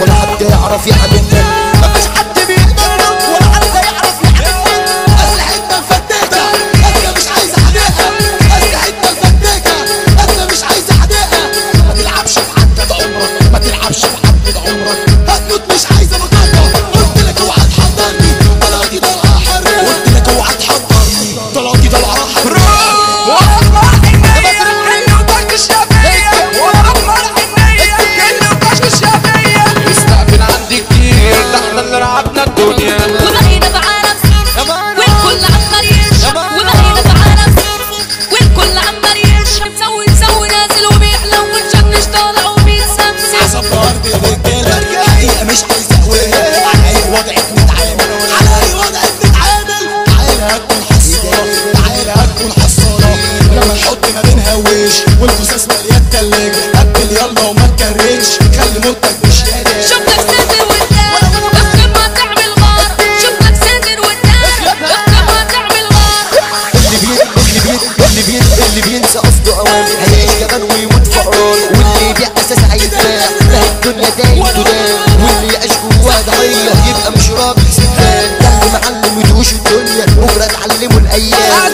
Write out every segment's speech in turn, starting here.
ولا حد يعرف يعملنا. مفيش حد بيقدر يرد ولا حد يعرف يعملنا. اسلحتنا مفتكه انت مش عايز حديقه. اسلحتنا مفتكه انت مش عايز حديقه. ما تلعبش في حدد عمرك، ما تلعبش في حدد عمرك. هتموت مش عايزه مقاطعه. قلت لك اوعى تحضرني طلعتي طلعه حريه. قلت لك اوعى تحضرني طلعتي طلعه حريه. لعبنا الدنيا وبقينا بعالم صرف والكل عمال يرشق. وبقينا بعالم صرف والكل عمال يرشق. نسوي نازل وبيحلى ونشنش طالع وبيتسمسم. عصب ارض الرجاله حقيقه مش عايزه اقولها. على اي وضع بنتعامل، على اي وضع بنتعامل. تعالى هتكون حصاله، تعالى هتكون حصاله. لما نحط ما بنهوش والجثث ماليه التلاجه. قبل يلا وما تكررش خلي موتك مش قادر. شفتك ساتر وقدام بفكر ما تعمل غار. شفتك ساتر قدام بفكر ما تعمل غار. اللي بينسى قصده اوامر هيعيش جبان ويموت فقران. واللي يبيع اساس هيتباع. لا الدنيا دايم تدام. واللي يعيش جواها ضحيه يبقى مش راجل سفان. اللي معلم يدوش الدنيا بكره اتعلموا الايام.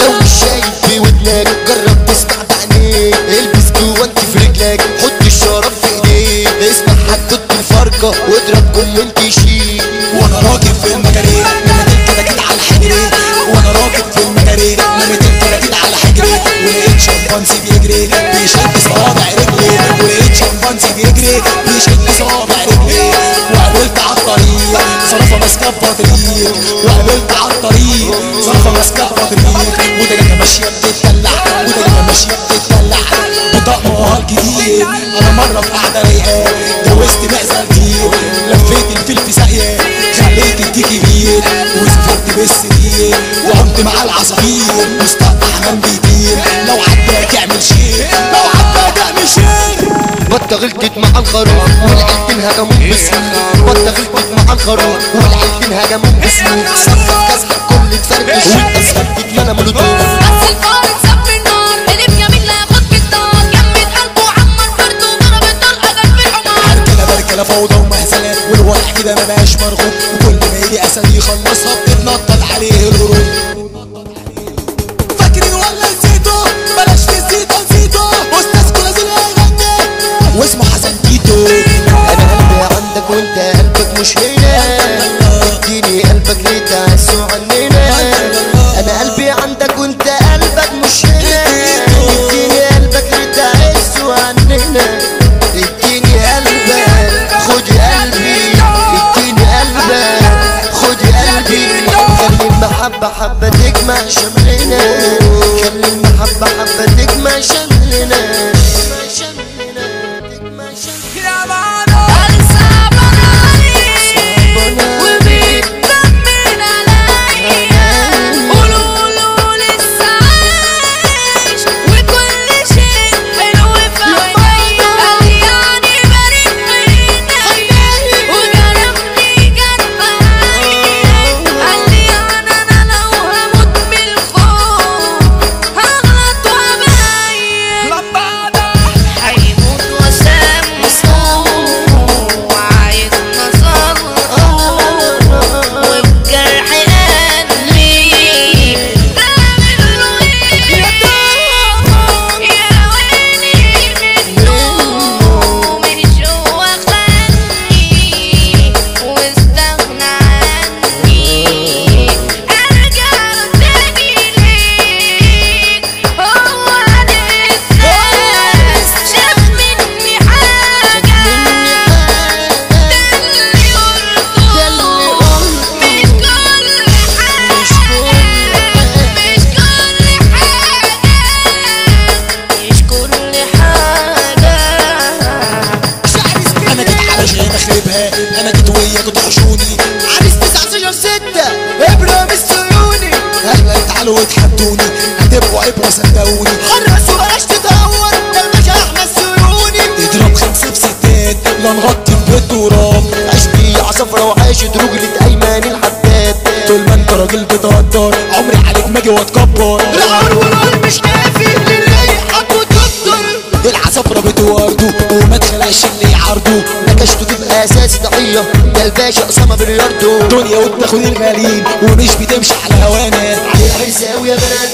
لو مش شايف في ودنك جرب تسمع بعينيك. البس جوانتي في رجلك حط الشراب في ايديك. اسمع حدوته الفرقه واضرب كومنت يشيل. وانا راكب في المجارير نمت الكتاكيت على حجري. وانا راكب في المجارير نمت الكتاكيت على حجري. ولقيت شمبانزي بيجري بيشد صوابع رجلي. ولقيت شمبانزي بيجري بيشد صوابع رجلي. وقابلت على الطريق صرفه ماسكه بطريق. وقابلت على الطريق صرفه ماسكه بطريق. ودنيا ماشيه بتتدلع، ودنيا ماشيه بتتدلع بطقمها الجديد. انا مره في قعده رايقه جوزت معزه كتير. لفيت الفيل في ساقيه خليت الديك كبير. وسافرت بالسرير وقمت مع العصافير. مصطفى حمام بيطير لو عداك اعمل شيء، لو عداك اعمل شيء. بطة غلطت مع الخروف والعيلتين هجموك بسهول. بطة غلطت مع الخروف والعيلتين هجموك بسهول. صفت كاسحك كل اتفركش وانت سكتت ما انا مولوتوف. بس الفار ساب النار قلب يمين لا ياخد بالدار. جمد قلبه وعمر فرده وضرب الطلقه جنب الحمار. بركله فوضى ومهزلات والوضع كده ما بقاش مرغوب. وكل ما يجي اسد يخلصها بتتنطط عليه الهروب. فاكرين ولا نسيتوا؟ بلاش نسيتوا نسيتوا. استاذكوا لازم يغني واسمه حسن تيتو. انا قلبي عندك وانت قلبك مش هنا. اديني قلبك ليه تعسوا عننا. انا قلبي عندك وانت قلبك مش هنا. اديني قلبك ليه تعسوا عننا. اديني قلبك خد قلبي. اديني قلبك خد قلبي. خلي المحبة حبة تجمع شملنا. خلي المحبة حبة تجمع شملنا. تعالوا اتحدوني هتبقوا عبرة صدقوني. حرص وبلاش تدور ده الباشا احمد سيروني. اضرب 5 في 6 لا نغطي البيت تراب. عشتي عصفرة وعاشت رجلة ايمن الحداد. طول ما انت راجل بتهدر عمري عليك ما اجي واتكبر. العمر والعمر مش كافي. قوية وبتاخد الغالين ومش بتمشي على هوانا. علي الحرزاوي يا بنات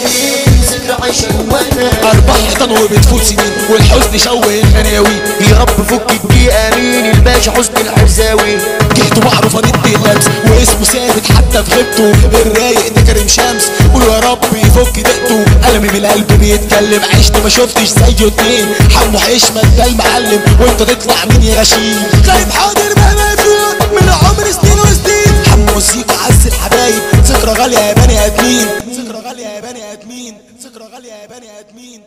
ذكرى عايشة جوانا. 4 حيطان وبتفوت سنين والحزن شوه الغناوي. يا رب فك الدقيقة مين الباشا حسني الحرزاوي. جهته معروفة ضد اللمس واسمه ثابت حتى في غيبته. الرايق ده كريم شمس قولوا يا رب يفك دقته. قلمي من القلب بيتكلم عشت ما شفتش زيه اتنين. حمو حشمت ده المعلم وانت تطلع مين يا غشيم. غايب حاضر مهما يفوت من العمر سنين وسنين. حمو موسيقى عز الحبايب ذكرى غالية يا بني ادمين. ذكرى غالية يا بني ادمين. ذكرى غالية يا بني ادمين.